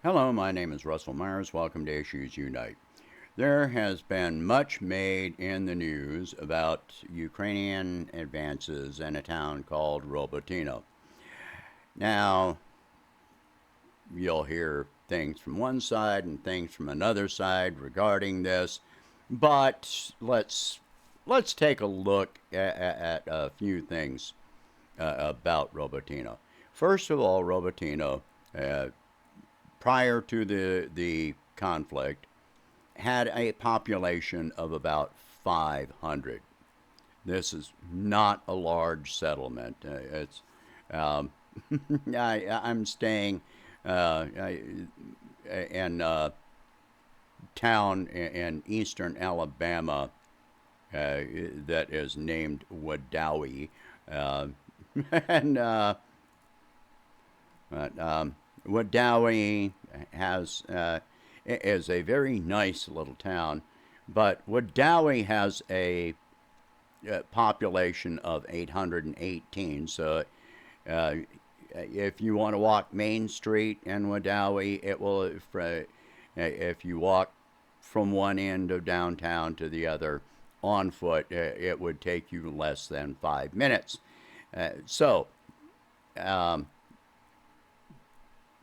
Hello, my name is Russell Myers. Welcome to Issues Unite. There has been much made in the news about Ukrainian advances in a town called Robotyne. Now, you'll hear things from one side and things from another side regarding this, but let's take a look at a few things about Robotyne. First of all, Robotyne, uh, prior to the conflict, had a population of about 500. This is not a large settlement. It's um, I'm staying in a town in eastern Alabama that is named Wadawi, uh, and Wadawi has is a very nice little town, but Wadawi has a population of 818. So uh, if you want to walk Main Street in Wadawi, it will. If you walk from one end of downtown to the other on foot, it would take you less than 5 minutes. So um,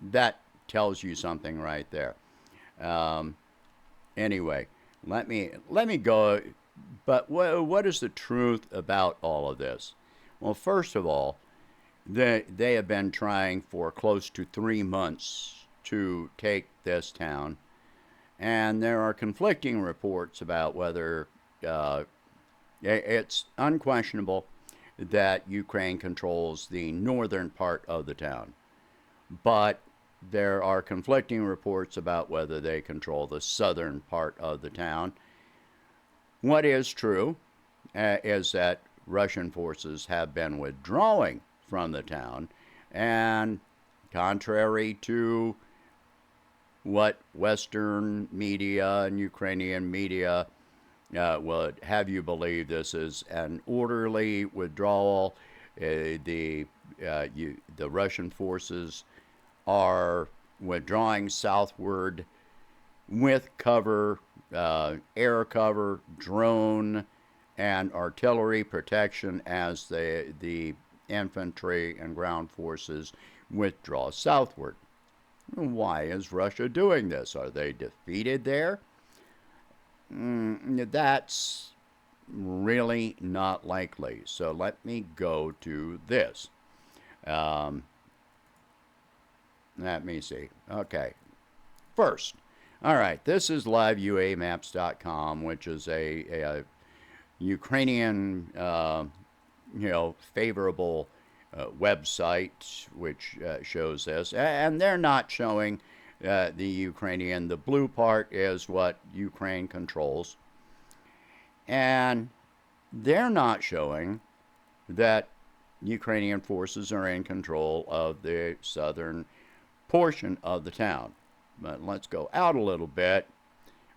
that tells you something right there. Um, anyway, let me go. But what is the truth about all of this? Well, first of all, they have been trying for close to 3 months to take this town, and there are conflicting reports about whether uh, it's unquestionable that Ukraine controls the northern part of the town, but there are conflicting reports about whether they control the southern part of the town. What is true is that Russian forces have been withdrawing from the town, and contrary to what Western media and Ukrainian media would have you believe, this is an orderly withdrawal. The Russian forces are withdrawing southward with cover, air cover, drone, and artillery protection as the infantry and ground forces withdraw southward. Why is Russia doing this? Are they defeated there? That's really not likely. So let me go to this. Um, Let me see. Okay. First, all right, this is liveuamaps.com, which is a Ukrainian, favorable website which shows this. And they're not showing the Ukrainian. The blue part is what Ukraine controls. And they're not showing that Ukrainian forces are in control of the southern portion of the town. But let's go out a little bit.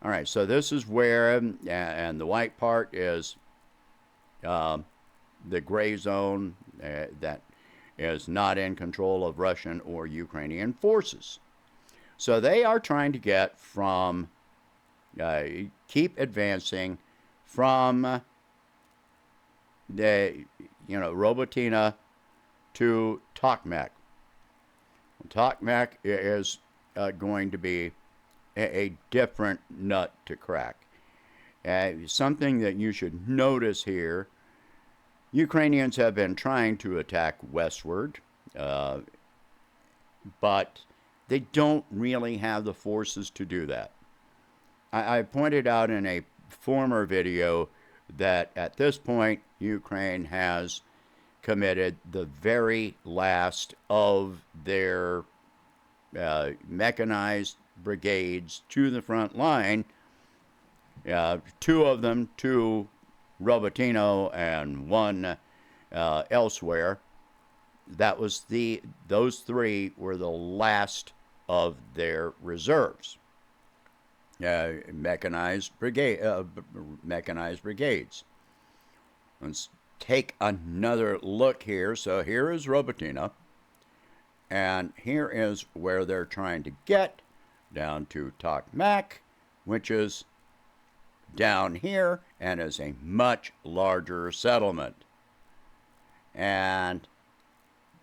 All right, so this is where, and the white part is the gray zone that is not in control of Russian or Ukrainian forces. So they are trying to get from, keep advancing from the, Robotyne to Tokmak. Tokmak is going to be a different nut to crack. Something that you should notice here, Ukrainians have been trying to attack westward, but they don't really have the forces to do that. I pointed out in a former video that at this point, Ukraine has committed the very last of their mechanized brigades to the front line. Two of them to Robotyne and one elsewhere. Those three were the last of their reserves. Mechanized brigades. Let's take another look here. So here is Robotyne, and here is where they're trying to get down to Tokmak, which is down here and is a much larger settlement. And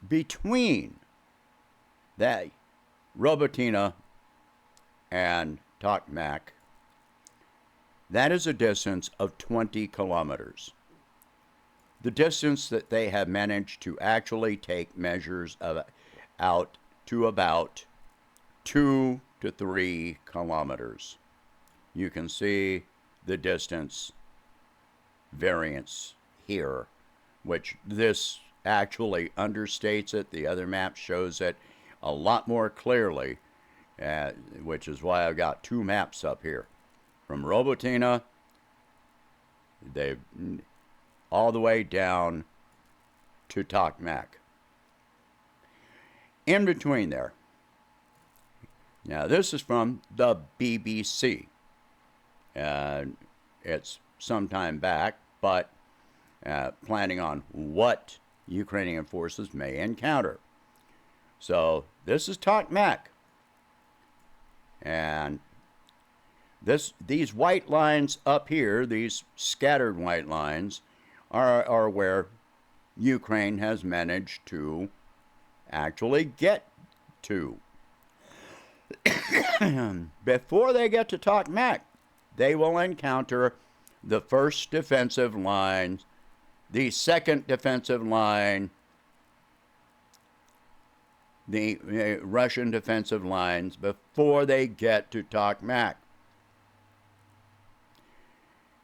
between that Robotyne and Tokmak, that is a distance of 20 kilometers. The distance that they have managed to actually take measures of out to about 2 to 3 kilometers. You can see the distance variance here, which this actually understates it. The other map shows it a lot more clearly, which is why I've got two maps up here. From Robotyne, they've all the way down to Tokmak. In between there. Now this is from the BBC. It's some time back, but planning on what Ukrainian forces may encounter. So this is Tokmak. And these white lines up here, these scattered white lines, are where Ukraine has managed to actually get to. Before they get to Tokmak, they will encounter the first defensive line, the second defensive line, the Russian defensive lines before they get to Tokmak.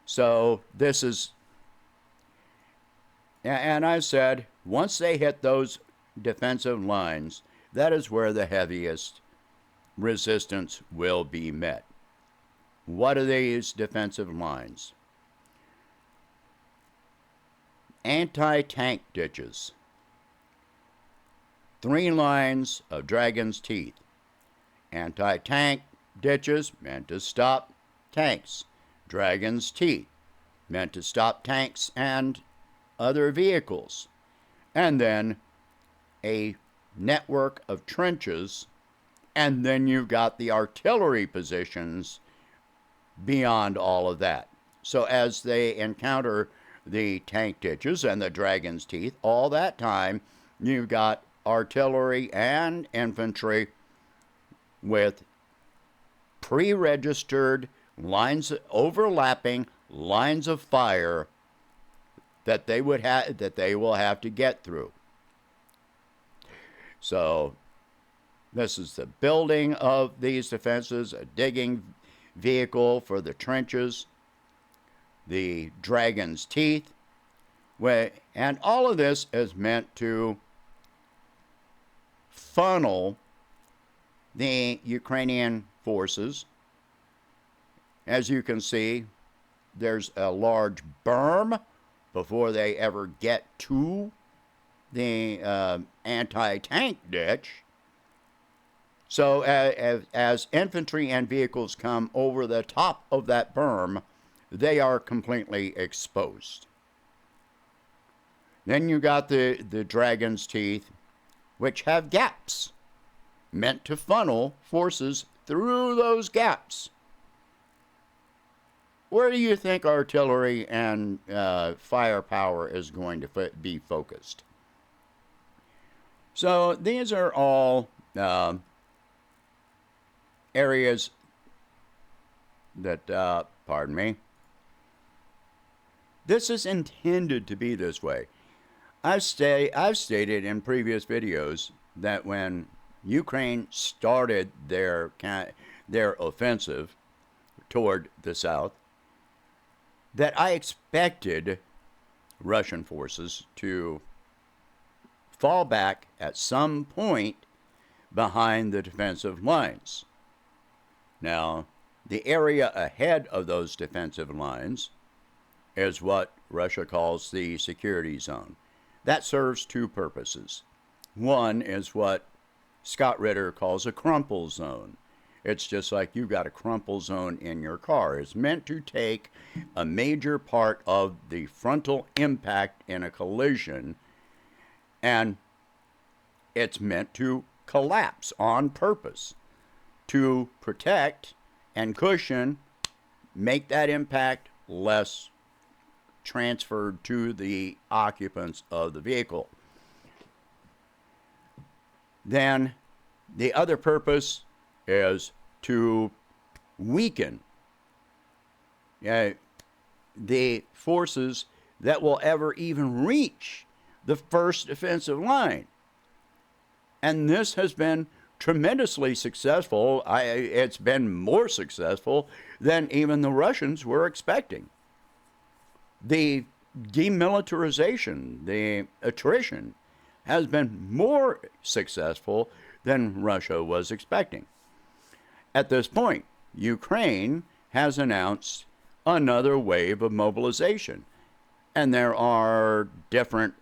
So this is, and I said, once they hit those defensive lines, that is where the heaviest resistance will be met. What are these defensive lines? Anti-tank ditches. 3 lines of dragon's teeth. Anti-tank ditches meant to stop tanks. Dragon's teeth meant to stop tanks and other vehicles. And then a network of trenches, and then you've got the artillery positions beyond all of that. So as they encounter the tank ditches and the dragon's teeth, all that time you've got artillery and infantry with pre-registered lines, overlapping lines of fire that they will have to get through. So this is the building of these defenses, a digging vehicle for the trenches, the dragon's teeth, and all of this is meant to funnel the Ukrainian forces. As you can see, there's a large berm before they ever get to the anti-tank ditch. So as infantry and vehicles come over the top of that berm, they are completely exposed. Then you got the dragon's teeth, which have gaps, meant to funnel forces through those gaps. Where do you think artillery and firepower is going to be focused? So these are all areas that, pardon me, this is intended to be this way. I've stated in previous videos that when Ukraine started their offensive toward the south, that I expected Russian forces to fall back at some point behind the defensive lines. Now, the area ahead of those defensive lines is what Russia calls the security zone. That serves two purposes. One is what Scott Ritter calls a crumple zone. It's just like you've got a crumple zone in your car. It's meant to take a major part of the frontal impact in a collision, and it's meant to collapse on purpose. to protect and cushion, make that impact less transferred to the occupants of the vehicle. Then the other purpose is to weaken the forces that will ever even reach the first defensive line. And this has been tremendously successful. It's been more successful than even the Russians were expecting. The demilitarization, the attrition, has been more successful than Russia was expecting. At this point, Ukraine has announced another wave of mobilization, and there are different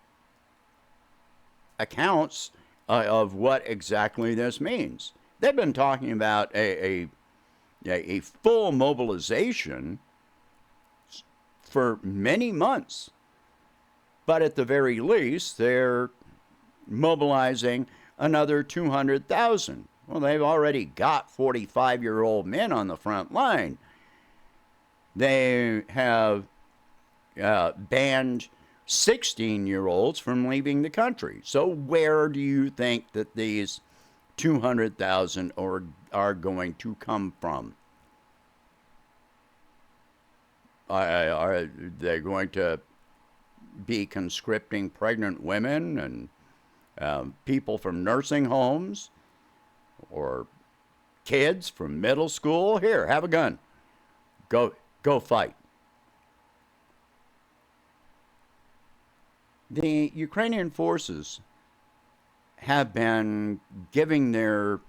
accounts of what exactly this means. They've been talking about a full mobilization for many months, but at the very least, they're mobilizing another 200,000. Well, they've already got 45-year-old men on the front line. They have banned 16-year-olds from leaving the country. So where do you think that these 200,000 are going to come from? Are they going to be conscripting pregnant women and people from nursing homes, or kids from middle school? Here, have a gun. Go fight. The Ukrainian forces have been giving their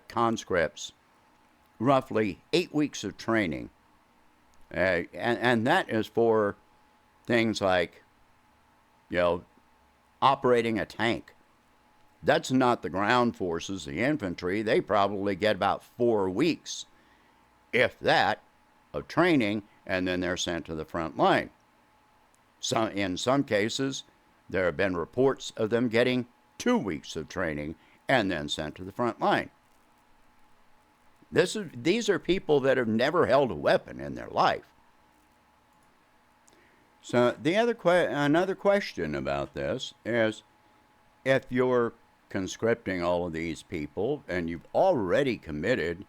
conscripts roughly 8 weeks of training. And that is for things like, operating a tank. That's not the ground forces, the infantry. They probably get about 4 weeks, if that, of training, and then they're sent to the front line. In some cases, there have been reports of them getting 2 weeks of training and then sent to the front line. These are people that have never held a weapon in their life. So another question about this is, if you're conscripting all of these people and you've already committed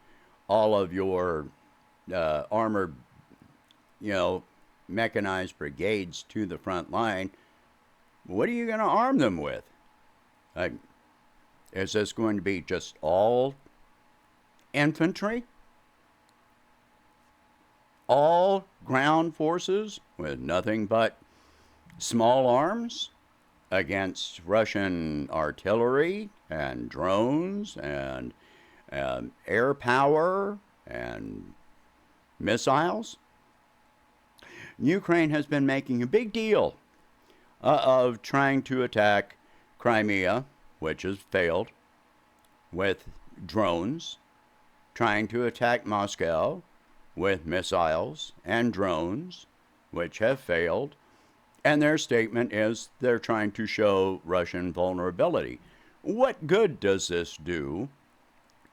all of your armored, mechanized brigades to the front line, what are you going to arm them with? Is this going to be just all infantry? All ground forces with nothing but small arms against Russian artillery and drones and air power and missiles? Ukraine has been making a big deal of trying to attack Crimea, which has failed, with drones, trying to attack Moscow with missiles and drones, which have failed, and their statement is they're trying to show Russian vulnerability. What good does this do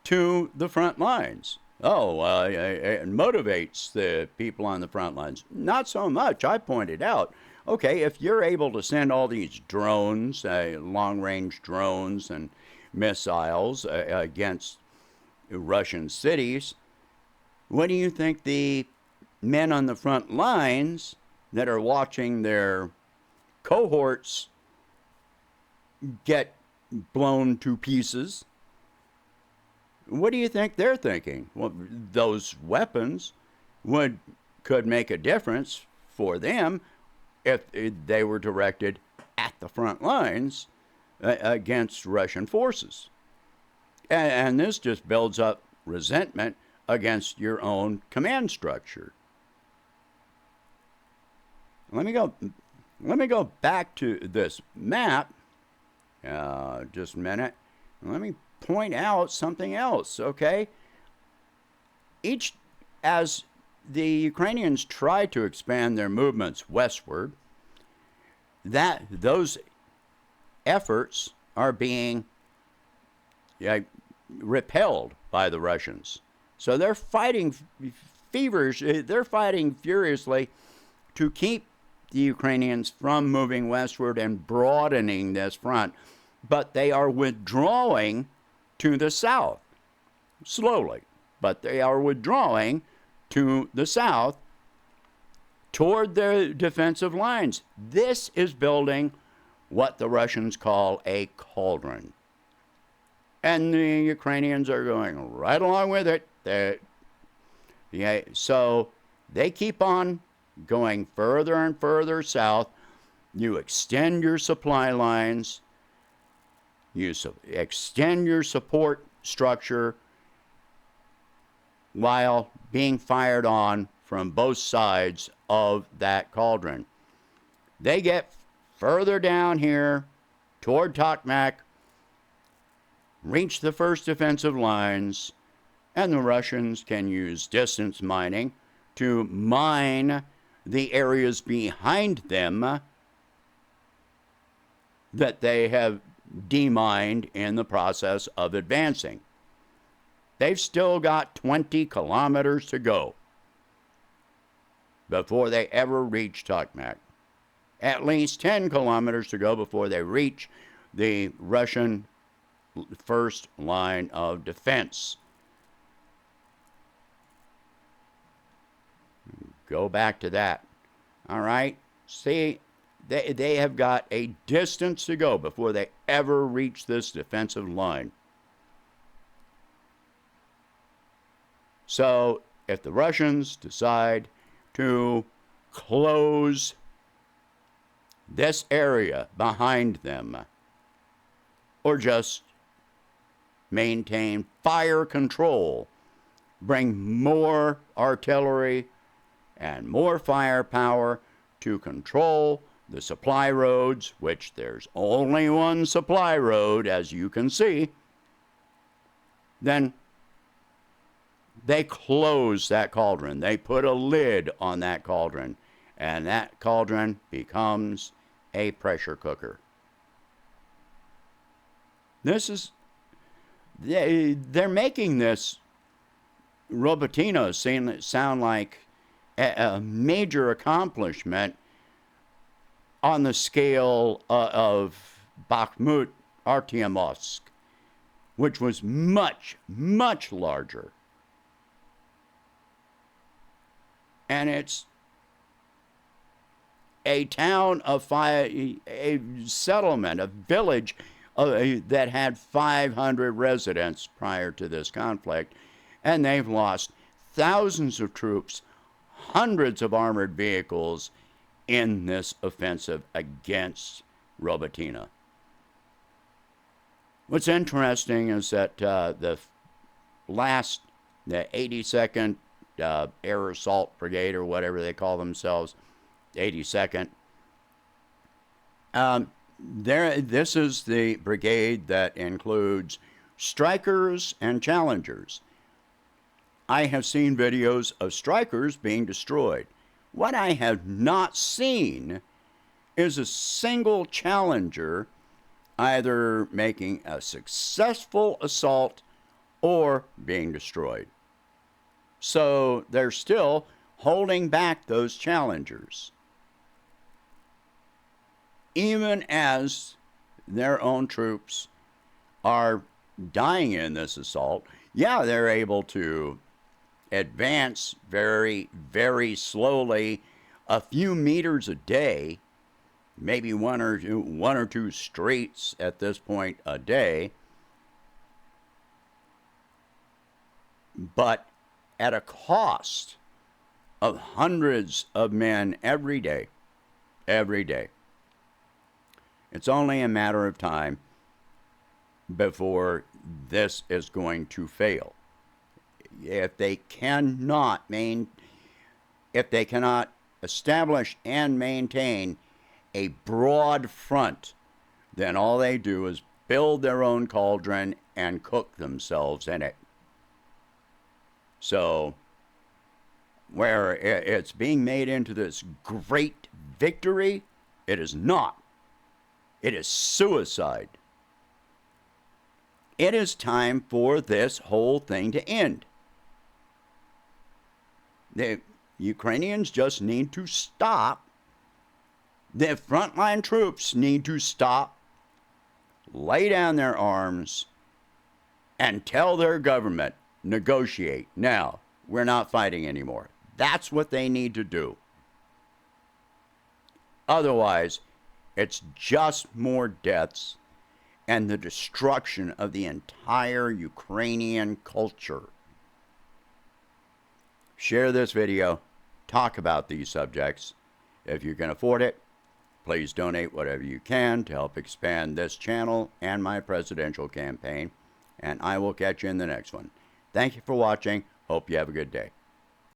to the front lines? It motivates the people on the front lines. Not so much. I pointed out, okay, if you're able to send all these drones, long-range drones and missiles against Russian cities, what do you think the men on the front lines that are watching their cohorts get blown to pieces, what do you think they're thinking? Well, those weapons could make a difference for them if they were directed at the front lines against Russian forces. And this just builds up resentment against your own command structure. Let me go back to this map. Just a minute. Let me point out something else, okay? As the Ukrainians try to expand their movements westward, those efforts are being repelled by the Russians. So they're fighting they're fighting furiously to keep the Ukrainians from moving westward and broadening this front, but they are withdrawing to the south, slowly, but they are withdrawing to the south toward their defensive lines. This is building what the Russians call a cauldron. And the Ukrainians are going right along with it. So they keep on going further and further south. You extend your supply lines. You extend your support structure while being fired on from both sides of that cauldron. They get further down here toward Tokmak, reach the first defensive lines, and the Russians can use distance mining to mine the areas behind them that they have demined in the process of advancing. They've still got 20 kilometers to go before they ever reach Tokmak. At least 10 kilometers to go before they reach the Russian first line of defense. Go back to that. All right? See, they have got a distance to go before they ever reach this defensive line. So, if the Russians decide to close this area behind them, or just maintain fire control, bring more artillery and more firepower to control the supply roads, which there's only one supply road, as you can see, then they close that cauldron. They put a lid on that cauldron, and that cauldron becomes a pressure cooker. They're making this Robotyne sound like a major accomplishment on the scale of Bakhmut, Artyomovsk, which was much, much larger. And it's a town of a settlement, a village that had 500 residents prior to this conflict, and they've lost thousands of troops, hundreds of armored vehicles in this offensive against Robotyne. What's interesting is that the 82nd Air Assault Brigade, or whatever they call themselves, 82nd, this is the brigade that includes strikers and challengers. I have seen videos of strikers being destroyed. What I have not seen is a single challenger either making a successful assault or being destroyed. So they're still holding back those challengers, even as their own troops are dying in this assault. Yeah, they're able to advance very, very slowly, a few meters a day, maybe one or two streets at this point a day, but at a cost of hundreds of men every day. Every day. It's only a matter of time before this is going to fail. If they cannot establish and maintain a broad front, then all they do is build their own cauldron and cook themselves in it. So, where it's being made into this great victory, it is not. It is suicide. It is time for this whole thing to end. The Ukrainians just need to stop. The frontline troops need to stop, lay down their arms, and tell their government, negotiate. Now, we're not fighting anymore. That's what they need to do. Otherwise, it's just more deaths and the destruction of the entire Ukrainian culture. Share this video. Talk about these subjects. If you can afford it, please donate whatever you can to help expand this channel and my presidential campaign. And I will catch you in the next one. Thank you for watching. Hope you have a good day.